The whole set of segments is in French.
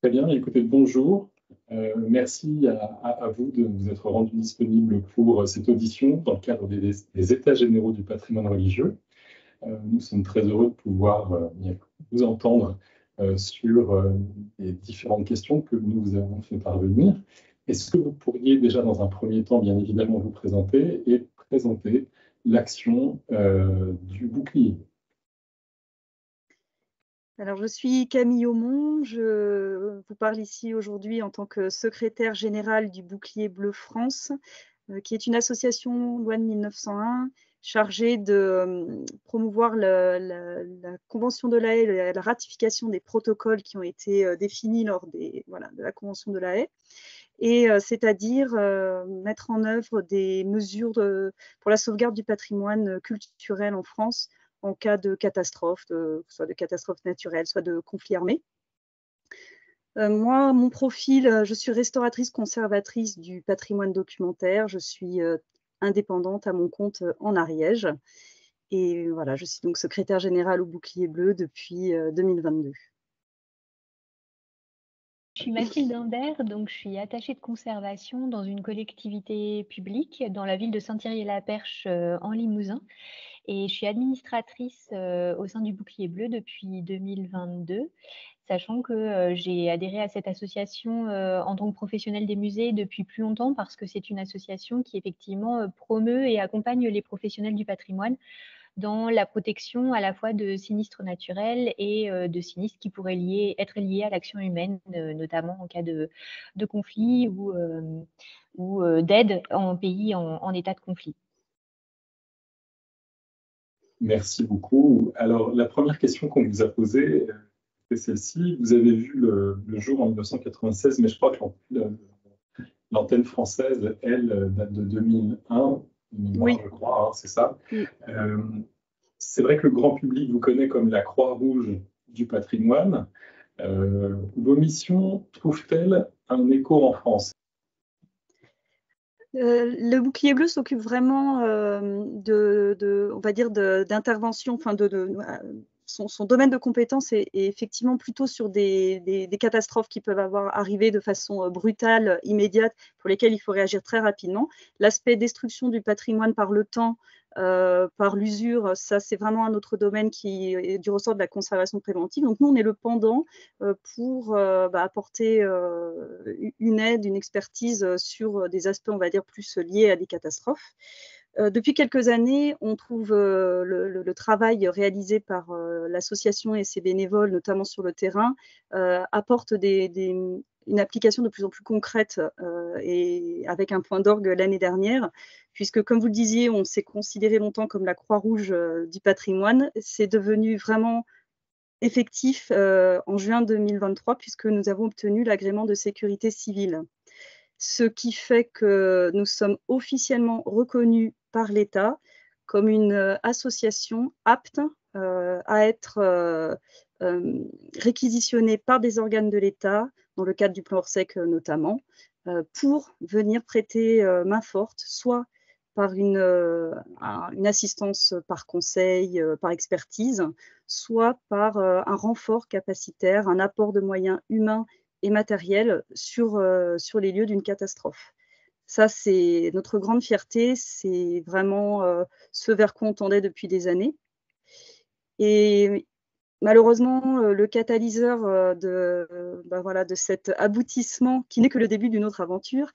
Très bien, écoutez, bonjour. Merci à vous de vous être rendu disponible pour cette audition dans le cadre des États généraux du patrimoine religieux. Nous sommes très heureux de pouvoir vous entendre sur les différentes questions que nous vous avons fait parvenir. Est-ce que vous pourriez déjà, dans un premier temps, bien évidemment, vous présenter et présenter l'action du bouclier? Alors, je suis Camille Aumont, je vous parle ici aujourd'hui en tant que secrétaire générale du Bouclier Bleu France, qui est une association loi de 1901 chargée de promouvoir la Convention de la Haye, la ratification des protocoles qui ont été définis lors de la Convention de la Haye, et c'est-à-dire mettre en œuvre des mesures pour la sauvegarde du patrimoine culturel en France en cas de catastrophe, soit de catastrophe naturelle, soit de conflit armé. Moi, mon profil, je suis restauratrice conservatrice du patrimoine documentaire. Je suis indépendante à mon compte en Ariège. Et voilà, je suis donc secrétaire générale au Bouclier Bleu depuis 2022. Je suis Mathilde Imbert, donc je suis attachée de conservation dans une collectivité publique dans la ville de Saint-Thierry-la-Perche en Limousin. Et je suis administratrice au sein du Bouclier Bleu depuis 2022, sachant que j'ai adhéré à cette association en tant que professionnelle des musées depuis plus longtemps parce que c'est une association qui effectivement promeut et accompagne les professionnels du patrimoine dans la protection à la fois de sinistres naturels et de sinistres qui pourraient être liés à l'action humaine, notamment en cas de conflit ou d'aide en pays en état de conflit. Merci beaucoup. Alors, la première question qu'on vous a posée, c'est celle-ci. Vous avez vu le jour en 1996, mais je crois que l'antenne française, elle, date de 2001, Oui. je crois, hein, c'est ça. Oui. C'est vrai que le grand public vous connaît comme la Croix-Rouge du patrimoine. Vos missions trouvent-elles un écho en France? Le Bouclier Bleu s'occupe vraiment on va dire d'intervention, enfin son domaine de compétence est effectivement plutôt sur des catastrophes qui peuvent arriver de façon brutale, immédiate, pour lesquelles il faut réagir très rapidement. L'aspect destruction du patrimoine par le temps, par l'usure, ça c'est vraiment un autre domaine qui est du ressort de la conservation préventive. Donc nous, on est le pendant pour apporter une aide, une expertise sur des aspects, on va dire, plus liés à des catastrophes. Depuis quelques années, on trouve le travail réalisé par l'association et ses bénévoles, notamment sur le terrain, apporte une application de plus en plus concrète et avec un point d'orgue l'année dernière, puisque, comme vous le disiez, on s'est considéré longtemps comme la Croix-Rouge du patrimoine. C'est devenu vraiment effectif en juin 2023, puisque nous avons obtenu l'agrément de sécurité civile. Ce qui fait que nous sommes officiellement reconnus par l'État comme une association apte à être réquisitionnée par des organes de l'État, dans le cadre du plan Orsec notamment, pour venir prêter main forte, soit par une assistance par conseil, par expertise, soit par un renfort capacitaire, un apport de moyens humains et matériels sur les lieux d'une catastrophe. Ça, c'est notre grande fierté, c'est vraiment ce vers quoi on tendait depuis des années. Et malheureusement, le catalyseur de cet aboutissement, qui n'est que le début d'une autre aventure,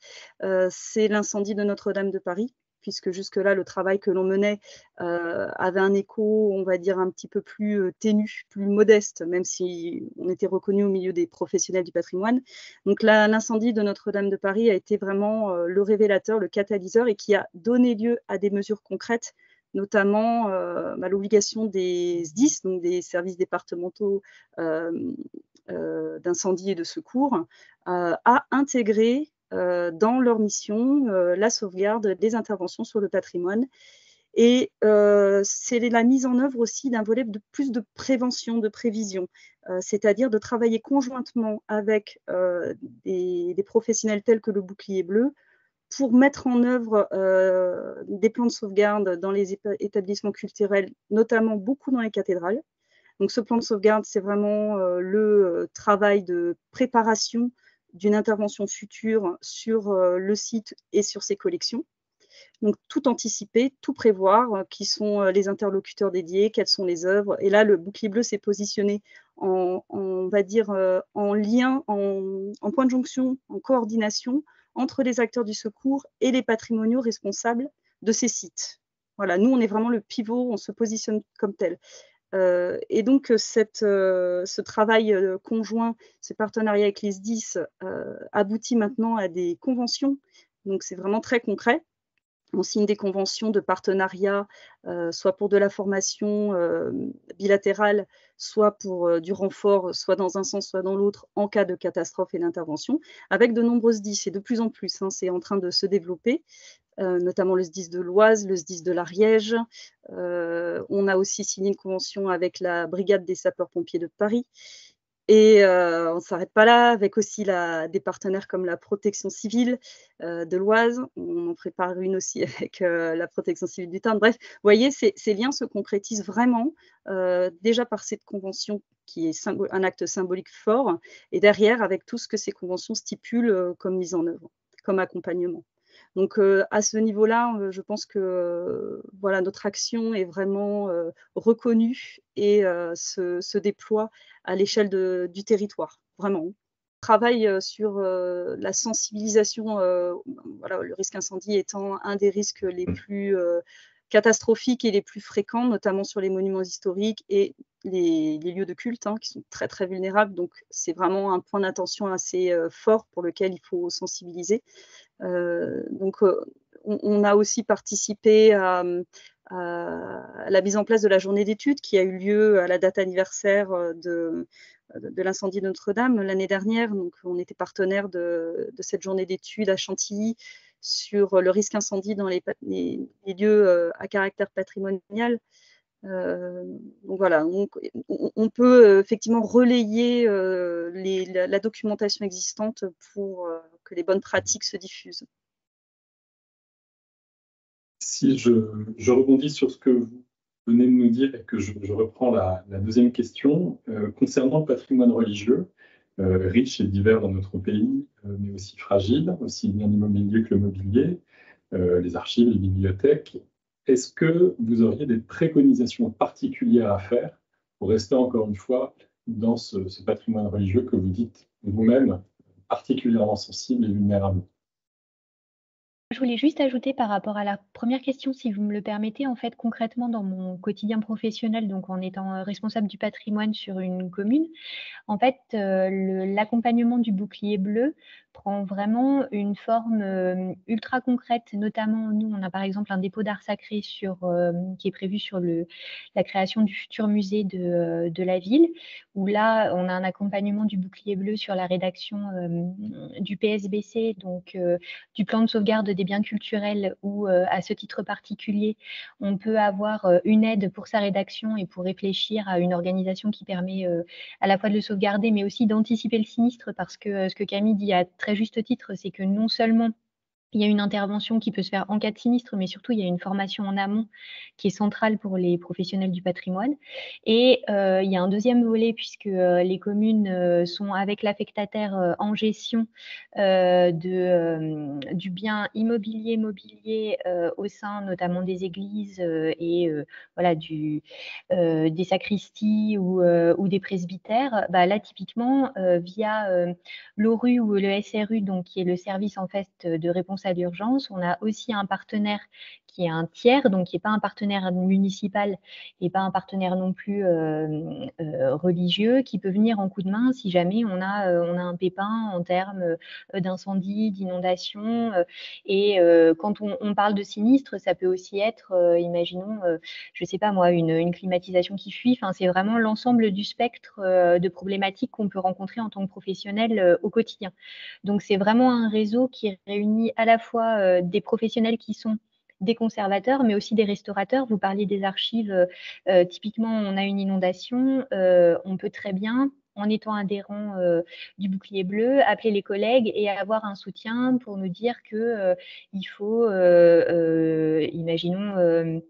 c'est l'incendie de Notre-Dame de Paris, puisque jusque-là, le travail que l'on menait avait un écho, on va dire, un petit peu plus ténu, plus modeste, même si on était reconnu au milieu des professionnels du patrimoine. Donc là, l'incendie de Notre-Dame de Paris a été vraiment le révélateur, le catalyseur, et qui a donné lieu à des mesures concrètes, notamment l'obligation des SDIS, donc des services départementaux d'incendie et de secours, à intégrer dans leur mission la sauvegarde des interventions sur le patrimoine. Et c'est la mise en œuvre aussi d'un volet de plus de prévention, de prévision, c'est-à-dire de travailler conjointement avec des professionnels tels que le Bouclier Bleu pour mettre en œuvre des plans de sauvegarde dans les établissements culturels, notamment beaucoup dans les cathédrales, Donc ce plan de sauvegarde, c'est vraiment le travail de préparation d'une intervention future sur le site et sur ses collections. Donc tout anticiper, tout prévoir, qui sont les interlocuteurs dédiés, quelles sont les œuvres. Et là, le bouclier bleu s'est positionné on va dire, en lien, en point de jonction, en coordination entre les acteurs du secours et les patrimoniaux responsables de ces sites. Voilà, nous, on est vraiment le pivot, on se positionne comme tel. Et donc, ce travail conjoint, ce partenariat avec les SDIS aboutit maintenant à des conventions. Donc, c'est vraiment très concret. On signe des conventions de partenariat, soit pour de la formation bilatérale, soit pour du renfort, soit dans un sens, soit dans l'autre, en cas de catastrophe et d'intervention, avec de nombreuses SDIS, et de plus en plus, hein, c'est en train de se développer, notamment le SDIS de l'Oise, le SDIS de l'Ariège. On a aussi signé une convention avec la Brigade des sapeurs-pompiers de Paris. Et on ne s'arrête pas là, avec aussi des partenaires comme la Protection civile de l'Oise. On en prépare une aussi avec la Protection civile du Tarn. Bref, vous voyez, ces liens se concrétisent vraiment déjà par cette convention qui est un acte symbolique fort, et derrière avec tout ce que ces conventions stipulent comme mise en œuvre, comme accompagnement. Donc à ce niveau-là, je pense que voilà, notre action est vraiment reconnue et se déploie à l'échelle du territoire, vraiment. On travaille sur la sensibilisation, voilà, le risque incendie étant un des risques les plus catastrophiques et les plus fréquents, notamment sur les monuments historiques et les lieux de culte, hein, qui sont très très vulnérables. Donc c'est vraiment un point d'attention assez fort pour lequel il faut sensibiliser. Donc on a aussi participé à la mise en place de la journée d'études qui a eu lieu à la date anniversaire de l'incendie de Notre-Dame l'année dernière. Donc, on était partenaire de cette journée d'études à Chantilly sur le risque incendie dans les lieux à caractère patrimonial. Donc voilà, on peut effectivement relayer la documentation existante pour que les bonnes pratiques se diffusent. Si je rebondis sur ce que vous venez de nous dire et que je reprends la deuxième question, concernant le patrimoine religieux, riche et divers dans notre pays, mais aussi fragile, aussi bien l'immobilier que le mobilier, les archives, les bibliothèques, est-ce que vous auriez des préconisations particulières à faire pour rester encore une fois dans ce patrimoine religieux que vous dites vous-même particulièrement sensible et vulnérable? Je voulais juste ajouter par rapport à la première question, si vous me le permettez, en fait, concrètement dans mon quotidien professionnel, donc en étant responsable du patrimoine sur une commune, en fait, l'accompagnement du bouclier bleu prend vraiment une forme ultra concrète. Notamment, nous, on a par exemple un dépôt d'art sacré qui est prévu sur la création du futur musée de la ville, où là, on a un accompagnement du bouclier bleu sur la rédaction du PSBC, donc du plan de sauvegarde des biens culturels, où à ce titre particulier, on peut avoir une aide pour sa rédaction et pour réfléchir à une organisation qui permet à la fois de le sauvegarder, mais aussi d'anticiper le sinistre, parce que ce que Camille dit à très juste titre, c'est que non seulement il y a une intervention qui peut se faire en cas de sinistre, mais surtout, il y a une formation en amont qui est centrale pour les professionnels du patrimoine. Et il y a un deuxième volet, puisque les communes sont avec l'affectataire en gestion du bien immobilier, mobilier au sein notamment des églises et voilà, des sacristies ou des presbytères. Bah, là, typiquement, via l'ORU ou le SRU, donc, qui est le service en fait de réponse à l'urgence, on a aussi un partenaire qui est un tiers, donc qui n'est pas un partenaire municipal et pas un partenaire non plus religieux, qui peut venir en coup de main si jamais on a un pépin en termes d'incendie, d'inondation. Et quand on parle de sinistre, ça peut aussi être, imaginons, je ne sais pas moi, une climatisation qui fuit. Enfin, c'est vraiment l'ensemble du spectre de problématiques qu'on peut rencontrer en tant que professionnel au quotidien. Donc, c'est vraiment un réseau qui réunit à la fois des professionnels qui sont des conservateurs, mais aussi des restaurateurs. Vous parliez des archives. Typiquement, on a une inondation. On peut très bien, en étant adhérent du bouclier bleu, appeler les collègues et avoir un soutien pour nous dire que il faut, imaginons,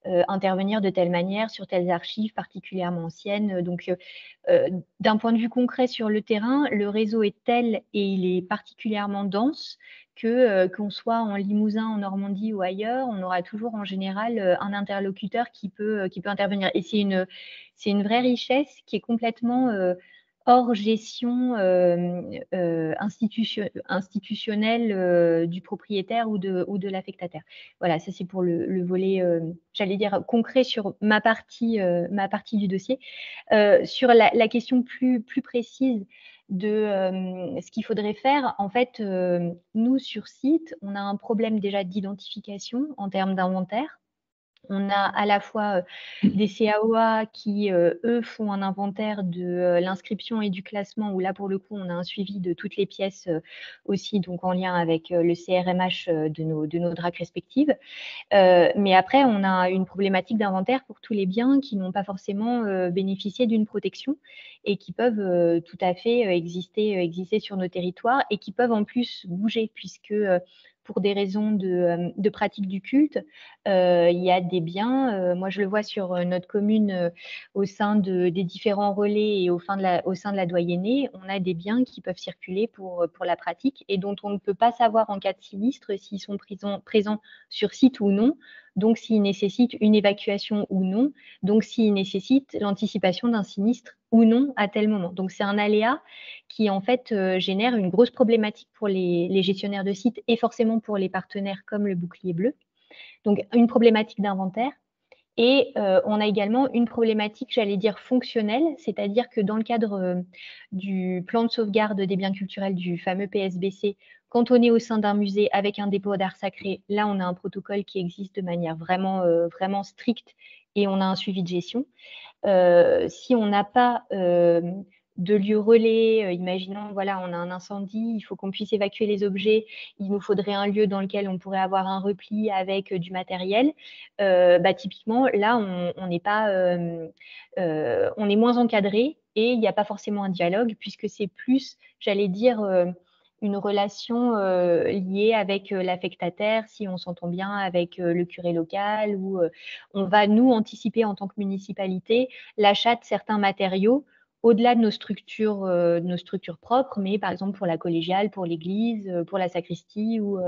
intervenir de telle manière sur telles archives particulièrement anciennes. Donc, d'un point de vue concret sur le terrain, le réseau est tel et il est particulièrement dense que qu'on soit en Limousin, en Normandie ou ailleurs, on aura toujours en général un interlocuteur qui peut intervenir. Et c'est une vraie richesse qui est complètement hors gestion institutionnelle du propriétaire ou de l'affectataire. Voilà, ça c'est pour le volet, j'allais dire, concret sur ma partie du dossier. Sur la question plus précise de ce qu'il faudrait faire, en fait, nous, sur site, on a un problème déjà d'identification en termes d'inventaire. On a à la fois des CAOA qui, eux, font un inventaire de l'inscription et du classement, où là, pour le coup, on a un suivi de toutes les pièces aussi, donc en lien avec le CRMH de nos DRAC respectives. Mais après, on a une problématique d'inventaire pour tous les biens qui n'ont pas forcément bénéficié d'une protection et qui peuvent tout à fait exister sur nos territoires et qui peuvent en plus bouger, puisque pour des raisons de pratique du culte, il y a des biens, moi je le vois sur notre commune, au sein des différents relais et au sein de la doyennée, on a des biens qui peuvent circuler pour la pratique et dont on ne peut pas savoir en cas de sinistre s'ils sont présents sur site ou non, donc s'ils nécessitent une évacuation ou non, donc s'ils nécessitent l'anticipation d'un sinistre ou non à tel moment. Donc c'est un aléa qui en fait génère une grosse problématique pour les gestionnaires de sites et forcément pour les partenaires comme le bouclier bleu. Donc une problématique d'inventaire. Et on a également une problématique, j'allais dire, fonctionnelle, c'est-à-dire que dans le cadre du plan de sauvegarde des biens culturels du fameux PSBC, quand on est au sein d'un musée avec un dépôt d'art sacré, là, on a un protocole qui existe de manière vraiment, vraiment stricte et on a un suivi de gestion. Si on n'a pas de lieu relais, imaginons, voilà, on a un incendie, il faut qu'on puisse évacuer les objets, il nous faudrait un lieu dans lequel on pourrait avoir un repli avec du matériel. Typiquement, là, on n'est pas, on est moins encadré et il n'y a pas forcément un dialogue puisque c'est plus, j'allais dire, une relation liée avec l'affectataire, si on s'entend bien avec le curé local, ou on va, nous, anticiper en tant que municipalité l'achat de certains matériaux au-delà de nos structures propres, mais par exemple pour la collégiale, pour l'église, pour la sacristie ou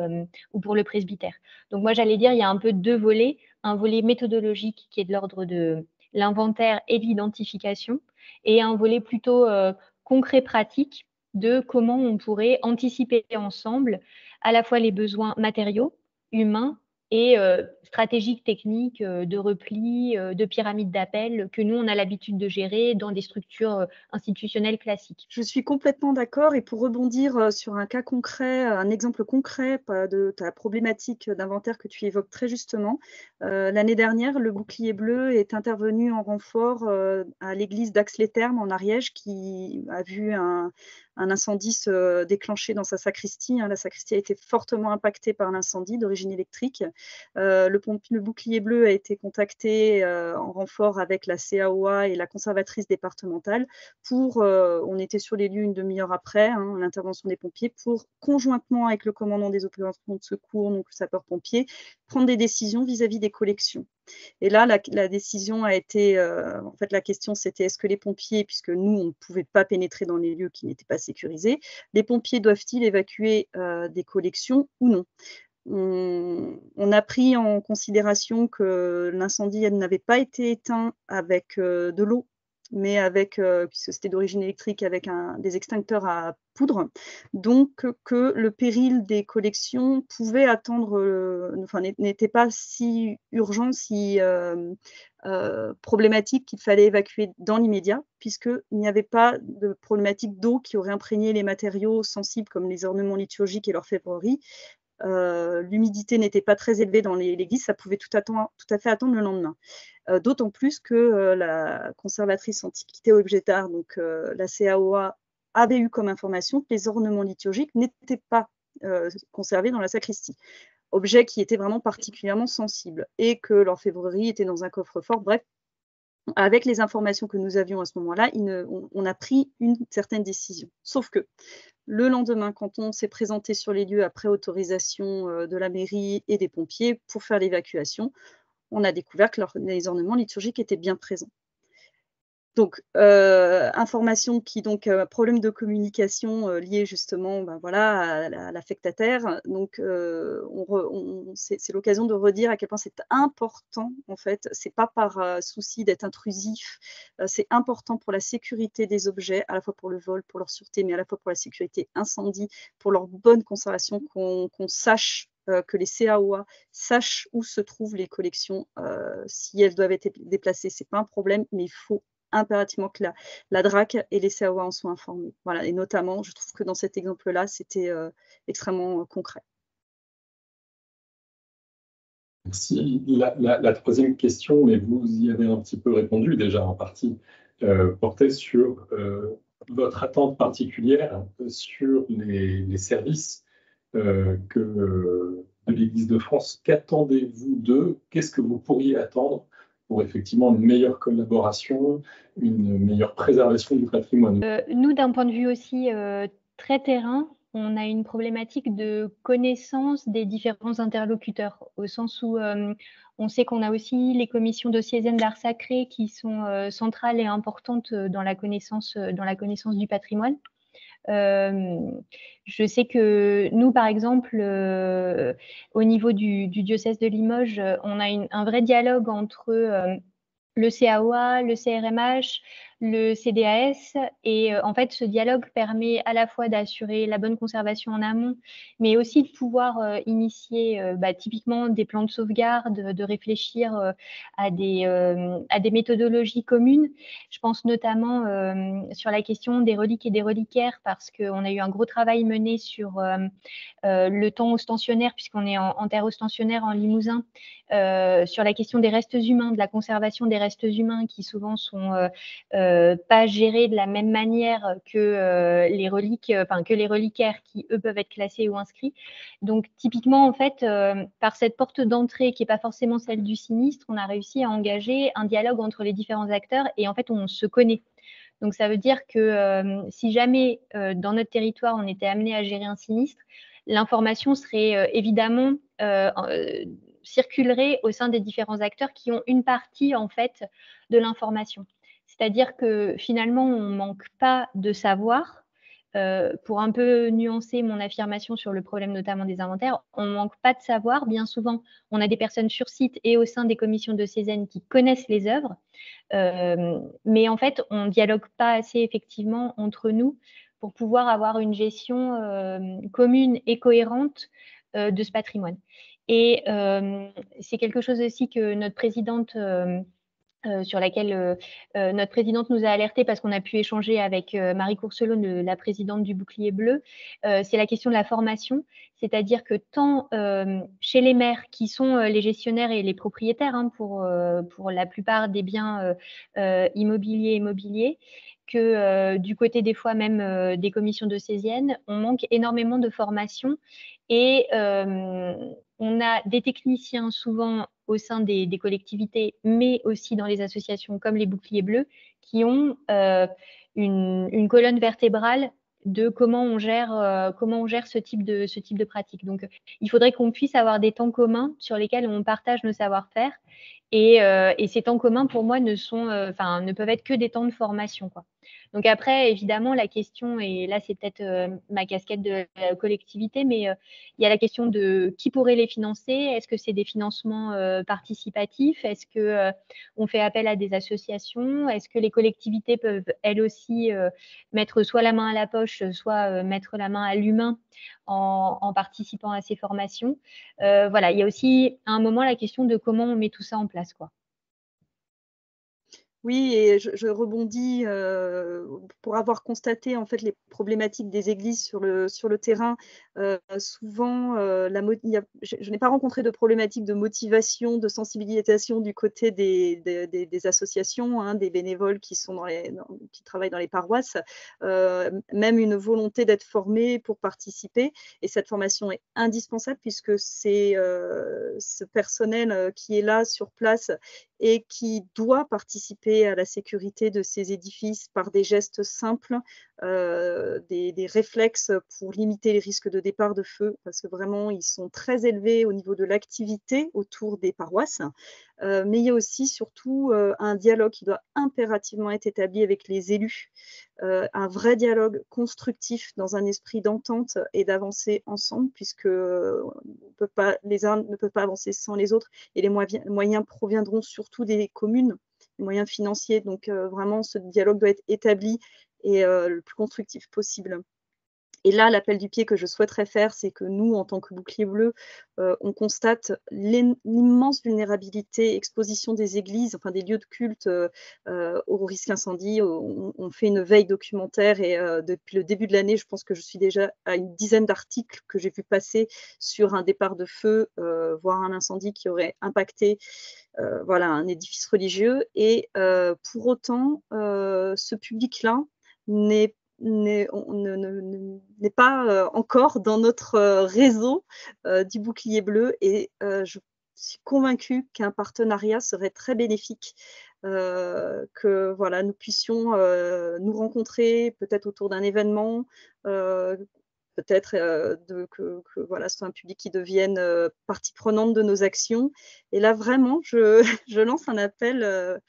pour le presbytère. Donc moi, j'allais dire, il y a un peu deux volets, un volet méthodologique qui est de l'ordre de l'inventaire et de l'identification, et un volet plutôt concret, pratique, de comment on pourrait anticiper ensemble à la fois les besoins matériaux, humains et stratégiques, techniques, de repli, de pyramide d'appel que nous, on a l'habitude de gérer dans des structures institutionnelles classiques. Je suis complètement d'accord. Et pour rebondir sur un cas concret, un exemple concret de ta problématique d'inventaire que tu évoques très justement, l'année dernière, le bouclier bleu est intervenu en renfort à l'église d'Ax-les-Thermes en Ariège, qui a vu un incendie se déclencher dans sa sacristie. La sacristie a été fortement impactée par l'incendie d'origine électrique. Le bouclier bleu a été contacté en renfort avec la CAOA et la conservatrice départementale on était sur les lieux une demi-heure après, l'intervention des pompiers, pour conjointement avec le commandant des opérations de secours, donc le sapeur-pompier, prendre des décisions vis-à-vis des collections. Et là, la décision a été, en fait, la question c'était est-ce que les pompiers, puisque nous, on ne pouvait pas pénétrer dans les lieux qui n'étaient pas sécurisés, les pompiers doivent-ils évacuer des collections ou non? On a pris en considération que l'incendie n'avait pas été éteint avec de l'eau, mais puisque c'était d'origine électrique, avec des extincteurs à poudre, donc que le péril des collections pouvait attendre, n'était pas si urgent, si problématique qu'il fallait évacuer dans l'immédiat, puisqu'il n'y avait pas de problématique d'eau qui aurait imprégné les matériaux sensibles comme les ornements liturgiques et l'orfèvrerie. L'humidité n'était pas très élevée dans l'église, ça pouvait tout à fait attendre le lendemain. D'autant plus que la conservatrice antiquité objet d'art, donc la CAOA, avait eu comme information que les ornements liturgiques n'étaient pas conservés dans la sacristie, objet qui était vraiment particulièrement sensible, et que l'orfèvrerie était dans un coffre-fort. Bref, avec les informations que nous avions à ce moment-là, on a pris une certaine décision. Sauf que le lendemain, quand on s'est présenté sur les lieux après autorisation de la mairie et des pompiers pour faire l'évacuation, on a découvert que les ornements liturgiques étaient bien présents. Donc, information qui donc problème de communication lié justement à l'affectataire. Donc, c'est l'occasion de redire à quel point c'est important, en fait. C'est pas par souci d'être intrusif, c'est important pour la sécurité des objets, à la fois pour le vol, pour leur sûreté, mais à la fois pour la sécurité incendie, pour leur bonne conservation, qu'on sache que les CAOA sachent où se trouvent les collections. Si elles doivent être déplacées, c'est pas un problème, mais il faut impérativement que la DRAC et les CAOA en soient informés. Voilà, et notamment, je trouve que dans cet exemple-là, c'était extrêmement concret. Merci. La troisième question, mais vous y avez un petit peu répondu déjà en partie, portait sur votre attente particulière sur les services de l'Église de France. Qu'attendez-vous d'eux? Qu'est-ce que vous pourriez attendre pour effectivement une meilleure collaboration, une meilleure préservation du patrimoine? Nous, d'un point de vue aussi très terrain, on a une problématique de connaissance des différents interlocuteurs, au sens où on sait qu'on a aussi les commissions diocésaines d'art sacré qui sont centrales et importantes dans la connaissance du patrimoine. Je sais que nous, par exemple, au niveau du diocèse de Limoges, on a un vrai dialogue entre le CAOA, le CRMH, le CDAS. Et en fait, ce dialogue permet à la fois d'assurer la bonne conservation en amont, mais aussi de pouvoir initier typiquement des plans de sauvegarde, de réfléchir à des méthodologies communes. Je pense notamment sur la question des reliques et des reliquaires, parce qu'on a eu un gros travail mené sur le temps ostensionnaire, puisqu'on est en terre ostensionnaire en Limousin, sur la question des restes humains, de la conservation des restes humains qui souvent sont pas gérés de la même manière que les reliques, que les reliquaires qui eux peuvent être classés ou inscrits. Donc typiquement en fait, par cette porte d'entrée qui est pas forcément celle du sinistre, on a réussi à engager un dialogue entre les différents acteurs et en fait on se connaît. Donc ça veut dire que si jamais dans notre territoire on était amené à gérer un sinistre, l'information serait évidemment circulerait au sein des différents acteurs qui ont une partie en fait de l'information. C'est-à-dire que finalement, on ne manque pas de savoir. Pour un peu nuancer mon affirmation sur le problème notamment des inventaires, on ne manque pas de savoir. Bien souvent, on a des personnes sur site et au sein des commissions diocésaines qui connaissent les œuvres. Mais en fait, on ne dialogue pas assez effectivement entre nous pour pouvoir avoir une gestion commune et cohérente de ce patrimoine. Et c'est quelque chose aussi que notre présidente, sur laquelle notre présidente nous a alertés parce qu'on a pu échanger avec Marie Courcelot, la présidente du Bouclier Bleu, c'est la question de la formation. C'est-à-dire que tant chez les maires qui sont les gestionnaires et les propriétaires pour la plupart des biens immobiliers, que du côté des fois même des commissions diocésaines, on manque énormément de formation et on a des techniciens souvent au sein des collectivités, mais aussi dans les associations comme les Boucliers Bleus, qui ont une colonne vertébrale de comment on gère ce type de pratique. Donc, il faudrait qu'on puisse avoir des temps communs sur lesquels on partage nos savoir-faire. Et ces temps communs, pour moi, ne peuvent être que des temps de formation, quoi. Donc après, évidemment, la question, et là, c'est peut-être ma casquette de la collectivité, mais il y a la question de qui pourrait les financer. Est-ce que c'est des financements participatifs? Est-ce que on fait appel à des associations? Est-ce que les collectivités peuvent, elles aussi, mettre soit la main à la poche, soit mettre la main à l'humain en participant à ces formations? Voilà, il y a aussi à un moment la question de comment on met tout ça en place, quoi. Oui, et je rebondis pour avoir constaté en fait les problématiques des églises sur le terrain. Souvent, je n'ai pas rencontré de problématique de motivation, de sensibilisation du côté des associations, des bénévoles qui travaillent dans les paroisses. Même une volonté d'être formés pour participer. Et cette formation est indispensable puisque c'est ce personnel qui est là sur place et qui doit participer participer à la sécurité de ces édifices par des gestes simples, des réflexes pour limiter les risques de départ de feu, parce que vraiment, ils sont très élevés au niveau de l'activité autour des paroisses. Mais il y a aussi surtout un dialogue qui doit impérativement être établi avec les élus, un vrai dialogue constructif dans un esprit d'entente et d'avancer ensemble, puisque les uns ne peuvent pas avancer sans les autres, et les moyens proviendront surtout des communes, les moyens financiers. Donc vraiment, ce dialogue doit être établi et le plus constructif possible. Et là, l'appel du pied que je souhaiterais faire, c'est que nous, en tant que Bouclier Bleu, on constate l'immense vulnérabilité, exposition des églises, enfin des lieux de culte au risque incendie. On fait une veille documentaire et depuis le début de l'année, je pense que je suis déjà à une dizaine d'articles que j'ai vu passer sur un départ de feu, voire un incendie qui aurait impacté voilà, un édifice religieux. Et pour autant, ce public-là n'est pas encore dans notre réseau du Bouclier Bleu, et je suis convaincue qu'un partenariat serait très bénéfique, que voilà, nous puissions nous rencontrer peut-être autour d'un événement, peut-être que voilà, ce soit un public qui devienne partie prenante de nos actions. Et là, vraiment, je lance un appel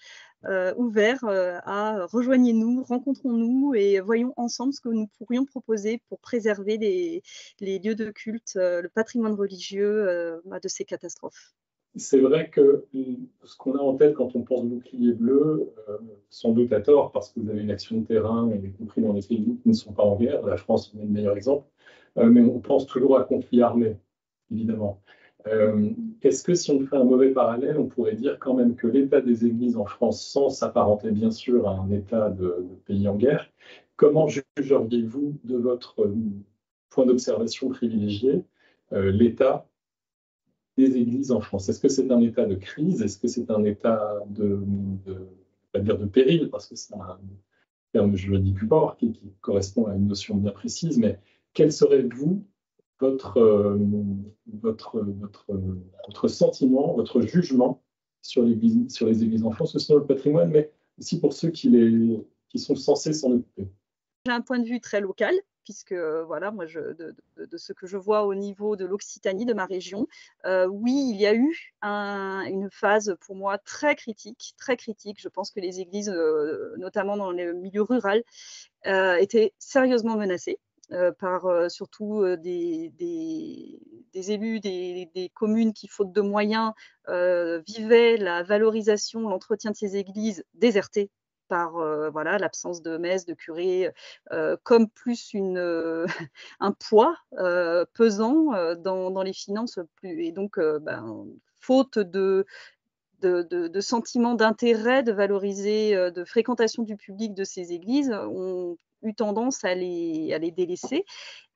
ouvert à rejoignez-nous, rencontrons-nous et voyons ensemble ce que nous pourrions proposer pour préserver les lieux de culte, le patrimoine religieux de ces catastrophes. C'est vrai que ce qu'on a en tête quand on pense Bouclier Bleu, sans doute à tort, parce que vous avez une action de terrain, y compris dans les pays qui ne sont pas en guerre, la France en est le meilleur exemple, mais on pense toujours à conflit armé, évidemment. Est-ce que si on fait un mauvais parallèle, on pourrait dire quand même que l'état des églises en France, sans s'apparenter bien sûr à un état de pays en guerre, comment jugeriez-vous de votre point d'observation privilégié l'état des églises en France? Est-ce que c'est un état de crise? Est-ce que c'est un état pas dire de péril, parce que c'est un terme juridique fort qui correspond à une notion bien précise, mais quel serait, vous, votre sentiment, votre jugement sur les églises en France, aussi dans le patrimoine, mais aussi pour ceux qui sont censés s'en occuper? J'ai un point de vue très local, puisque voilà, moi, de ce que je vois au niveau de l'Occitanie, de ma région, oui, il y a eu une phase pour moi très critique, très critique. Je pense que les églises, notamment dans le milieu rural, étaient sérieusement menacées. Par surtout des élus des communes qui, faute de moyens, vivaient la valorisation, l'entretien de ces églises désertées par voilà, l'absence de messe, de curé, comme plus un poids pesant dans les finances. Et donc, faute de sentiments d'intérêt, de valoriser, de fréquentation du public de ces églises, ont eu tendance à les délaisser,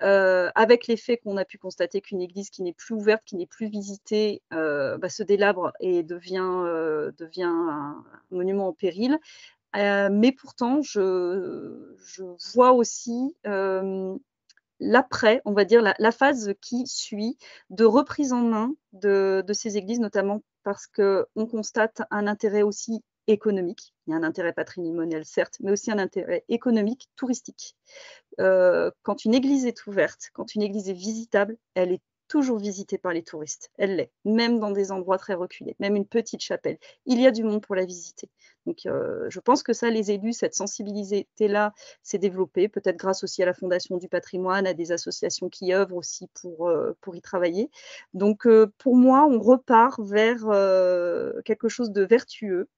avec l'effet qu'on a pu constater qu'une église qui n'est plus ouverte, qui n'est plus visitée, se délabre et devient un monument en péril. Mais pourtant, je vois aussi l'après, on va dire la phase qui suit, de reprise en main de ces églises, notamment parce qu'on constate un intérêt aussi économique. Il y a un intérêt patrimonial, certes, mais aussi un intérêt économique, touristique. Quand une église est ouverte, quand une église est visitable, elle est toujours visitée par les touristes. Elle l'est, même dans des endroits très reculés, même une petite chapelle. Il y a du monde pour la visiter. Donc, je pense que ça, les élus, cette sensibilité-là s'est développée, peut-être grâce aussi à la Fondation du patrimoine, à des associations qui œuvrent aussi pour y travailler. Donc, pour moi, on repart vers quelque chose de vertueux.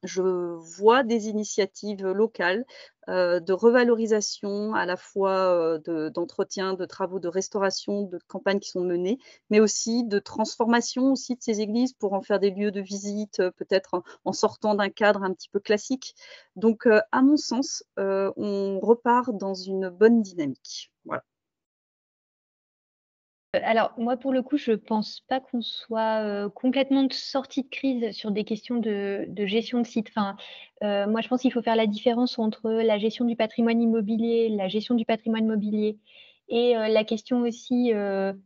Je vois des initiatives locales de revalorisation, à la fois d'entretien, de travaux de restauration, de campagnes qui sont menées, mais aussi de transformation aussi de ces églises pour en faire des lieux de visite, peut-être en sortant d'un cadre un petit peu classique. Donc, à mon sens, on repart dans une bonne dynamique. Voilà. Alors, moi, pour le coup, je ne pense pas qu'on soit complètement sorti de crise sur des questions de gestion de site. Enfin, moi, je pense qu'il faut faire la différence entre la gestion du patrimoine immobilier, la gestion du patrimoine mobilier Et la question aussi,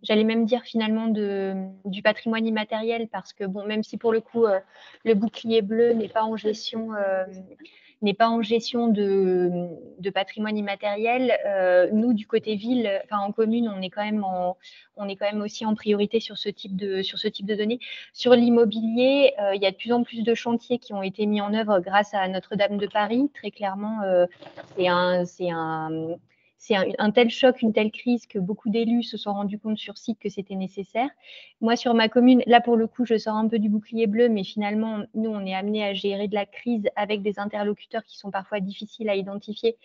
j'allais même dire finalement du patrimoine immatériel, parce que bon, même si pour le coup le bouclier bleu n'est pas en gestion de patrimoine immatériel, nous du côté ville, enfin en commune, on est quand même aussi en priorité sur ce type de données. Sur l'immobilier, il y a de plus en plus de chantiers qui ont été mis en œuvre grâce à Notre-Dame de Paris. Très clairement, c'est un tel choc, une telle crise que beaucoup d'élus se sont rendus compte sur site que c'était nécessaire. Moi, sur ma commune, là, pour le coup, je sors un peu du bouclier bleu, mais finalement, nous, on est amené à gérer de la crise avec des interlocuteurs qui sont parfois difficiles à identifier.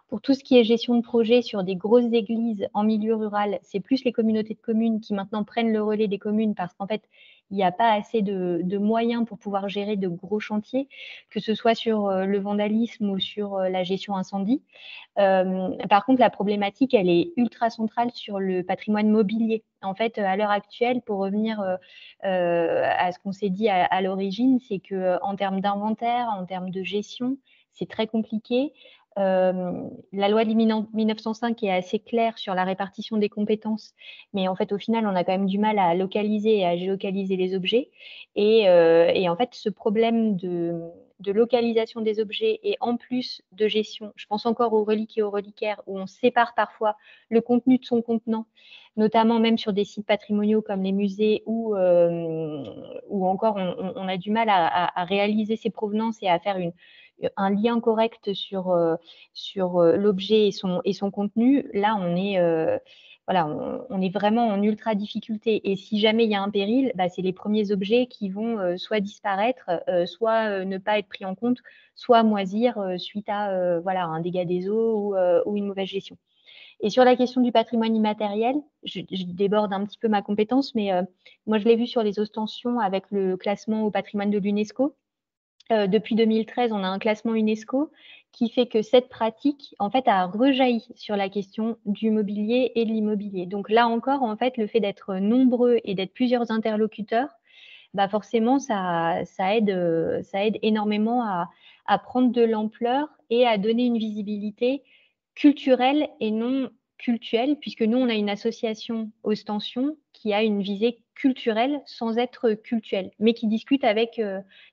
Pour tout ce qui est gestion de projet sur des grosses églises en milieu rural, c'est plus les communautés de communes qui maintenant prennent le relais des communes, parce qu'en fait, il n'y a pas assez de moyens pour pouvoir gérer de gros chantiers, que ce soit sur le vandalisme ou sur la gestion incendie. Par contre, la problématique, elle est ultra centrale sur le patrimoine mobilier. En fait, à l'heure actuelle, pour revenir à ce qu'on s'est dit à l'origine, c'est que en termes d'inventaire, en termes de gestion, c'est très compliqué. La loi de 1905 est assez claire sur la répartition des compétences, mais en fait, au final, on a quand même du mal à localiser et à géolocaliser les objets. Et en fait, ce problème de localisation des objets et en plus de gestion, je pense encore aux reliques et aux reliquaires, où on sépare parfois le contenu de son contenant, notamment même sur des sites patrimoniaux comme les musées, où encore on a du mal à réaliser ses provenances et à faire un lien correct sur l'objet et son contenu. Là, on est vraiment en ultra difficulté. Et si jamais il y a un péril, c'est les premiers objets qui vont soit disparaître, soit ne pas être pris en compte, soit moisir suite à un dégât des eaux ou une mauvaise gestion. Et sur la question du patrimoine immatériel, je déborde un petit peu ma compétence, mais moi, je l'ai vu sur les ostensions avec le classement au patrimoine de l'UNESCO. Depuis 2013, on a un classement UNESCO qui fait que cette pratique, en fait, a rejailli sur la question du mobilier et de l'immobilier. Donc là encore, en fait, le fait d'être nombreux et d'être plusieurs interlocuteurs, forcément, ça aide énormément à prendre de l'ampleur et à donner une visibilité culturelle et non cultuelle, puisque nous, on a une association Ostension qui a une visée culturelle sans être cultuelle, mais qui discute avec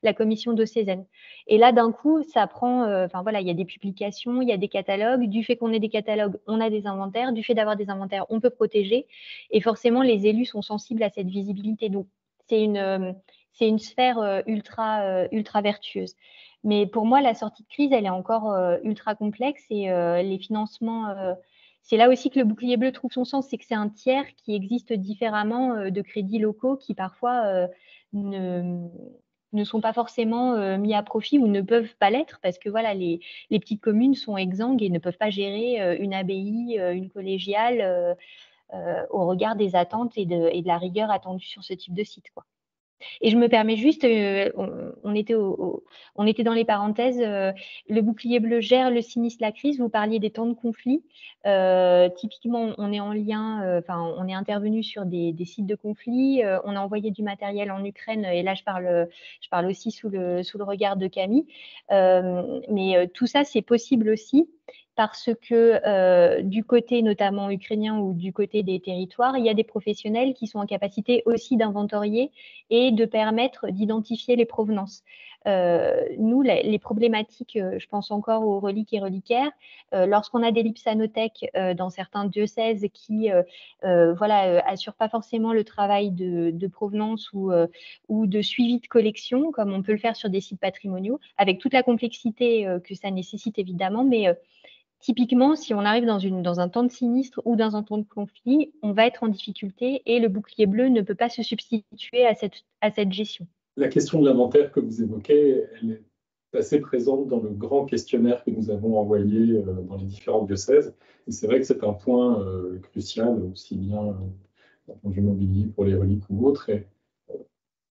la commission diocésaine. Et là, d'un coup, ça prend, il y a des publications, il y a des catalogues. Du fait qu'on ait des catalogues, on a des inventaires. Du fait d'avoir des inventaires, on peut protéger. Et forcément, les élus sont sensibles à cette visibilité. Donc, c'est une sphère ultra vertueuse. Mais pour moi, la sortie de crise, elle est encore ultra complexe, et les financements, c'est là aussi que le bouclier bleu trouve son sens, c'est que c'est un tiers qui existe différemment de crédits locaux qui parfois ne sont pas forcément mis à profit ou ne peuvent pas l'être, parce que les petites communes sont exsangues et ne peuvent pas gérer une abbaye, une collégiale au regard des attentes et de la rigueur attendue sur ce type de site, quoi. Et je me permets juste, on était dans les parenthèses, le bouclier bleu gère le sinistre, la crise. Vous parliez des temps de conflit. Typiquement, on est en lien, on est intervenu sur des sites de conflit. On a envoyé du matériel en Ukraine, et là, je parle aussi sous le regard de Camille. Mais tout ça, c'est possible aussi parce que du côté notamment ukrainien ou du côté des territoires, il y a des professionnels qui sont en capacité aussi d'inventorier et de permettre d'identifier les provenances. Nous, les problématiques, je pense encore aux reliques et reliquaires, lorsqu'on a des lipsanothèques dans certains diocèses qui assurent pas forcément le travail de provenance ou de suivi de collection, comme on peut le faire sur des sites patrimoniaux, avec toute la complexité que ça nécessite évidemment, mais typiquement, si on arrive dans un temps de sinistre ou dans un temps de conflit, on va être en difficulté et le bouclier bleu ne peut pas se substituer à cette gestion. La question de l'inventaire que vous évoquez, elle est assez présente dans le grand questionnaire que nous avons envoyé dans les différents diocèses. Et c'est vrai que c'est un point crucial, aussi bien d'un point de vue mobilier pour les reliques ou autres. Et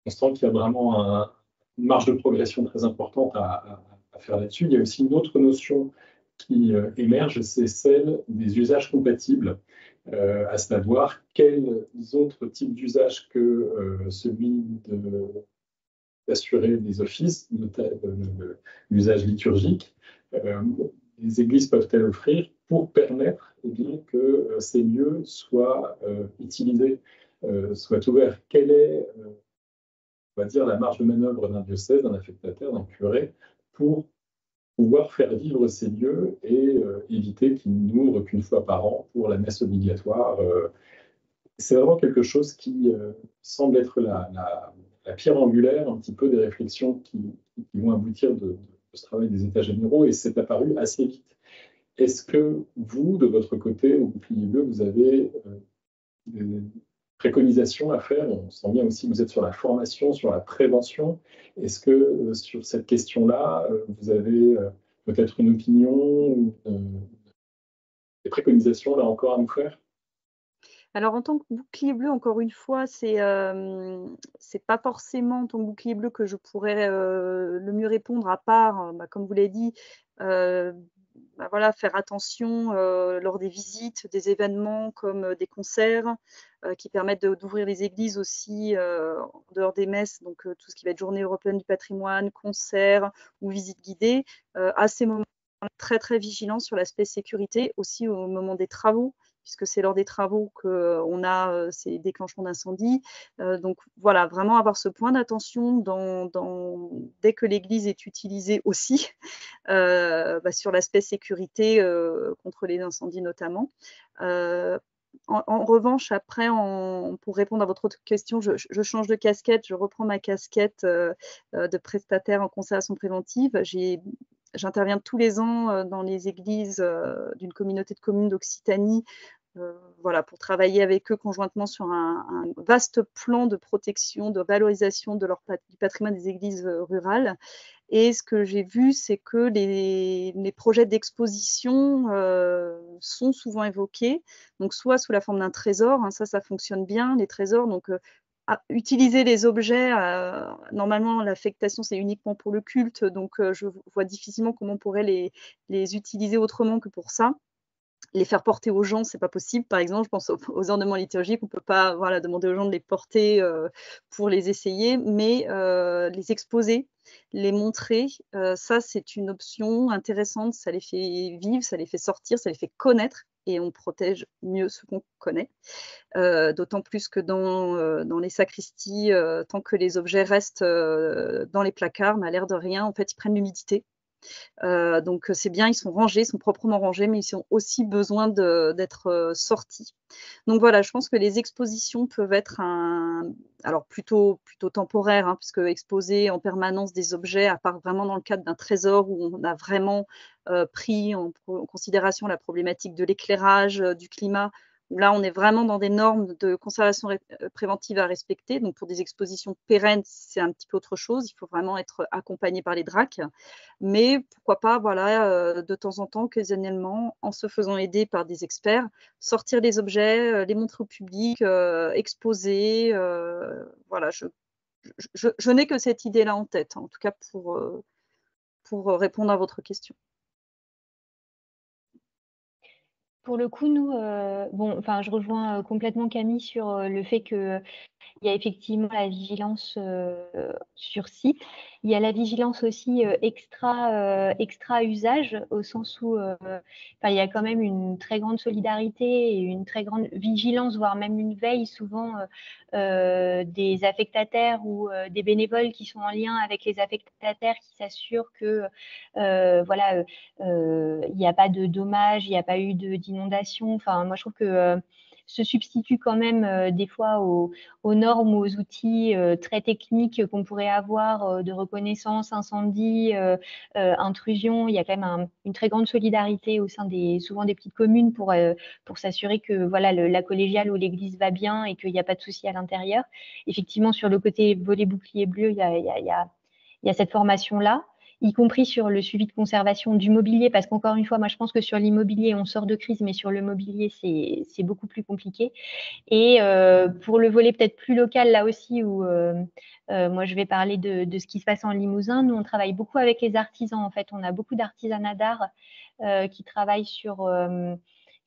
on sent qu'il y a vraiment une marge de progression très importante à faire là-dessus. Il y a aussi une autre notion qui émerge, c'est celle des usages compatibles, à savoir quels autres types d'usages que celui d'assurer des offices, l'usage liturgique, les églises peuvent-elles offrir pour permettre que ces lieux soient utilisés, soient ouverts. Quelle est, on va dire, la marge de manœuvre d'un diocèse, d'un affectataire, d'un curé, pour pouvoir faire vivre ces lieux et éviter qu'ils n'ouvrent qu'une fois par an pour la messe obligatoire. C'est vraiment quelque chose qui semble être la pierre angulaire un petit peu des réflexions qui vont aboutir de ce travail des États généraux, et c'est apparu assez vite. Est-ce que vous, de votre côté, au Bouclier Bleu, vous avez des préconisations à faire? On sent bien aussi que vous êtes sur la formation, sur la prévention. Est-ce que sur cette question-là, vous avez peut-être une opinion ou des préconisations là encore à nous faire? Alors en tant que bouclier bleu, encore une fois, c'est pas forcément en tant que bouclier bleu que je pourrais, le mieux répondre, à part, comme vous l'avez dit, heu, voilà, faire attention, lors des visites, des événements comme, des concerts, qui permettent d'ouvrir les églises aussi, en dehors des messes, donc tout ce qui va être Journée européenne du patrimoine, concerts ou visites guidées. À ces moments, très, très vigilant sur l'aspect sécurité, aussi au moment des travaux, puisque c'est lors des travaux qu'on a ces déclenchements d'incendie. Donc voilà, vraiment avoir ce point d'attention dès que l'église est utilisée aussi, sur l'aspect sécurité contre les incendies notamment. En revanche, après, pour répondre à votre autre question, je change de casquette, je reprends ma casquette de prestataire en conservation préventive. J'interviens tous les ans dans les églises d'une communauté de communes d'Occitanie, voilà, pour travailler avec eux conjointement sur un vaste plan de protection, de valorisation du patrimoine des églises rurales. Et ce que j'ai vu, c'est que les projets d'exposition sont souvent évoqués, donc soit sous la forme d'un trésor, hein, ça fonctionne bien, les trésors, donc utiliser les objets, normalement l'affectation c'est uniquement pour le culte, donc je vois difficilement comment on pourrait les utiliser autrement que pour ça. Les faire porter aux gens, c'est pas possible. Par exemple, je pense aux ornements liturgiques, on peut pas, voilà, demander aux gens de les porter, pour les essayer, mais les exposer, les montrer, ça c'est une option intéressante. Ça les fait vivre, ça les fait sortir, ça les fait connaître, et on protège mieux ce qu'on connaît. D'autant plus que dans les sacristies, tant que les objets restent, dans les placards, mais à l'air de rien, en fait, ils prennent l'humidité. Donc c'est bien, ils sont rangés, ils sont proprement rangés, mais ils ont aussi besoin d'être sortis. Donc voilà, je pense que les expositions peuvent être alors plutôt temporaire, hein, puisque exposer en permanence des objets, à part vraiment dans le cadre d'un trésor où on a vraiment pris en considération la problématique de l'éclairage, du climat, où là on est vraiment dans des normes de conservation préventive à respecter. Donc pour des expositions pérennes, c'est un petit peu autre chose, il faut vraiment être accompagné par les DRAC. Mais pourquoi pas, voilà, de temps en temps, occasionnellement, en se faisant aider par des experts, sortir les objets, les montrer au public, exposer, voilà, je n'ai que cette idée-là en tête, en tout cas pour répondre à votre question. Pour le coup, nous, je rejoins complètement Camille sur le fait que il y a effectivement la vigilance sur site. Il y a la vigilance aussi extra usage, au sens où il y a quand même une très grande solidarité et une très grande vigilance, voire même une veille souvent des affectataires ou des bénévoles qui sont en lien avec les affectataires, qui s'assurent que il n'y a pas de dommages, il n'y a pas eu d'inondation. Enfin, moi, je trouve que se substitue quand même des fois aux normes ou aux outils très techniques qu'on pourrait avoir de reconnaissance, incendie, intrusion. Il y a quand même une très grande solidarité au sein souvent des petites communes pour s'assurer que voilà, la collégiale ou l'église va bien et qu'il n'y a pas de souci à l'intérieur. Effectivement, sur le côté volet bouclier bleu, il y a cette formation-là, y compris sur le suivi de conservation du mobilier, parce qu'encore une fois, moi je pense que sur l'immobilier, on sort de crise, mais sur le mobilier, c'est beaucoup plus compliqué. Et pour le volet peut-être plus local, là aussi, où moi je vais parler de ce qui se passe en Limousin, nous on travaille beaucoup avec les artisans, en fait, on a beaucoup d'artisanat d'art qui travaillent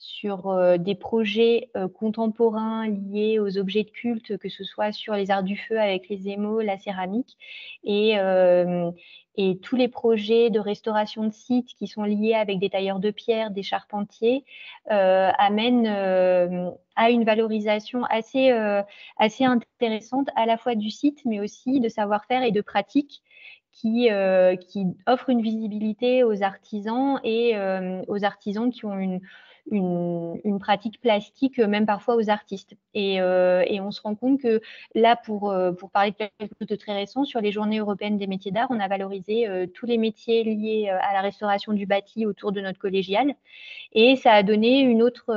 sur des projets contemporains liés aux objets de culte, que ce soit sur les arts du feu avec les émaux, la céramique, et tous les projets de restauration de sites qui sont liés avec des tailleurs de pierre, des charpentiers, amènent à une valorisation assez intéressante à la fois du site, mais aussi de savoir-faire et de pratiques qui offrent une visibilité aux artisans et aux artisans qui ont une pratique plastique, même parfois aux artistes. Et on se rend compte que là, pour parler de quelque chose de très récent, sur les Journées européennes des métiers d'art, on a valorisé tous les métiers liés à la restauration du bâti autour de notre collégiale. Et ça a donné une autre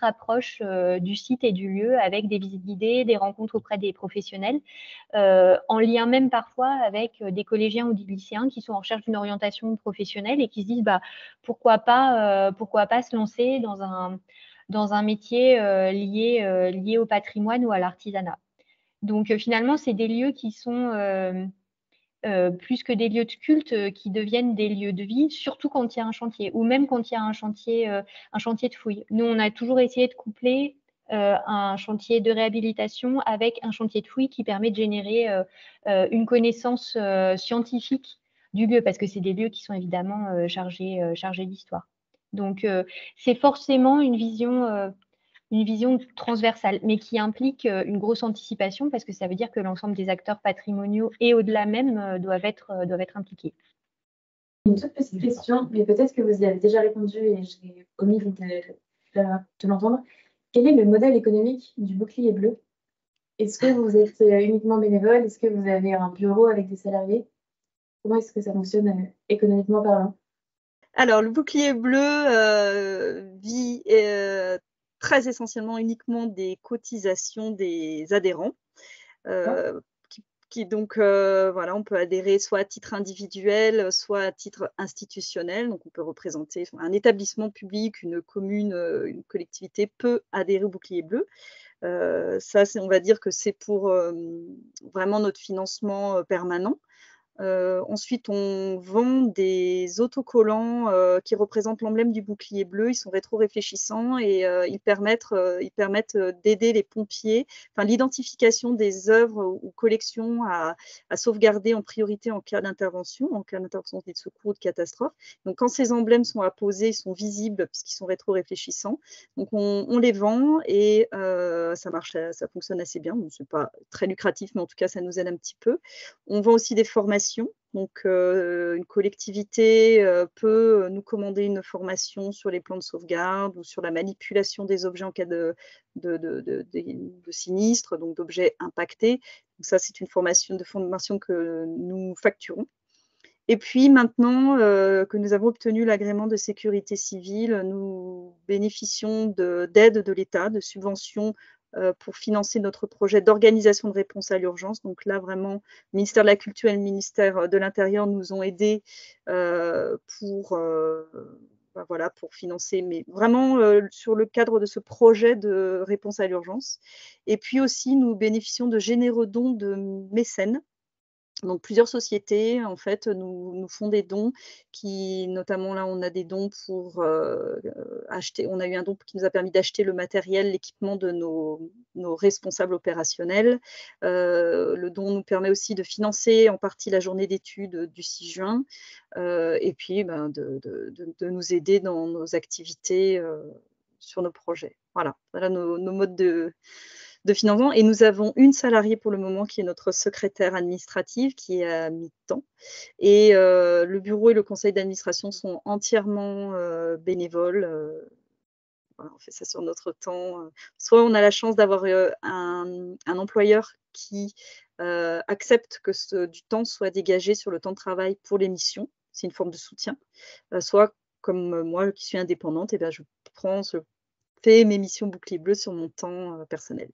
approche du site et du lieu, avec des visites guidées, des rencontres auprès des professionnels, en lien même parfois avec des collégiens ou des lycéens qui sont en recherche d'une orientation professionnelle et qui se disent pourquoi pas se lancer dans un métier lié au patrimoine ou à l'artisanat. Donc finalement, c'est des lieux qui sont plus que des lieux de culte, qui deviennent des lieux de vie, surtout quand il y a un chantier, ou même quand il y a un chantier de fouille. Nous, on a toujours essayé de coupler un chantier de réhabilitation avec un chantier de fouille qui permet de générer une connaissance scientifique du lieu, parce que c'est des lieux qui sont évidemment chargés d'histoire. Donc, c'est forcément une vision transversale, mais qui implique une grosse anticipation, parce que ça veut dire que l'ensemble des acteurs patrimoniaux et au-delà même doivent être impliqués. Une toute petite question, mais peut-être que vous y avez déjà répondu et j'ai omis de l'entendre. Quel est le modèle économique du bouclier bleu? Est-ce que vous êtes uniquement bénévole? Est-ce que vous avez un bureau avec des salariés? Comment est-ce que ça fonctionne économiquement parlant? Alors, le bouclier bleu vit très essentiellement uniquement des cotisations des adhérents. Donc, voilà, on peut adhérer soit à titre individuel, soit à titre institutionnel. Donc, on peut représenter un établissement public, une commune, une collectivité peut adhérer au bouclier bleu. Ça, on va dire que c'est pour vraiment notre financement permanent. Ensuite, on vend des autocollants qui représentent l'emblème du bouclier bleu. Ils sont rétro-réfléchissants et ils permettent d'aider les pompiers, enfin l'identification des œuvres ou collections à sauvegarder en priorité en cas d'intervention de secours ou de catastrophe. Donc, quand ces emblèmes sont apposés, ils sont visibles puisqu'ils sont rétro-réfléchissants. Donc, on les vend et ça marche, ça fonctionne assez bien. Bon, c'est pas très lucratif, mais en tout cas, ça nous aide un petit peu. On vend aussi des formations. Donc, une collectivité peut nous commander une formation sur les plans de sauvegarde ou sur la manipulation des objets en cas de sinistre, donc d'objets impactés. Donc ça, c'est une formation que nous facturons. Et puis maintenant que nous avons obtenu l'agrément de sécurité civile, nous bénéficions d'aides de l'État, de subventions pour financer notre projet d'organisation de réponse à l'urgence. Donc là, vraiment, le ministère de la Culture et le ministère de l'Intérieur nous ont aidés pour financer, mais vraiment sur le cadre de ce projet de réponse à l'urgence. Et puis aussi, nous bénéficions de généreux dons de mécènes. Donc, plusieurs sociétés, en fait, nous font des dons notamment là, on a des dons pour acheter. On a eu un don qui nous a permis d'acheter le matériel, l'équipement de nos responsables opérationnels. Le don nous permet aussi de financer en partie la journée d'études du 6 juin et puis de nous aider dans nos activités sur nos projets. Voilà nos modes de financement. Et nous avons une salariée pour le moment qui est notre secrétaire administrative, qui est à mi-temps. Et le bureau et le conseil d'administration sont entièrement bénévoles. Voilà, on fait ça sur notre temps. Soit on a la chance d'avoir un employeur qui accepte que du temps soit dégagé sur le temps de travail pour les missions. C'est une forme de soutien. Soit, comme moi qui suis indépendante, je fais mes missions bouclier bleu sur mon temps personnel.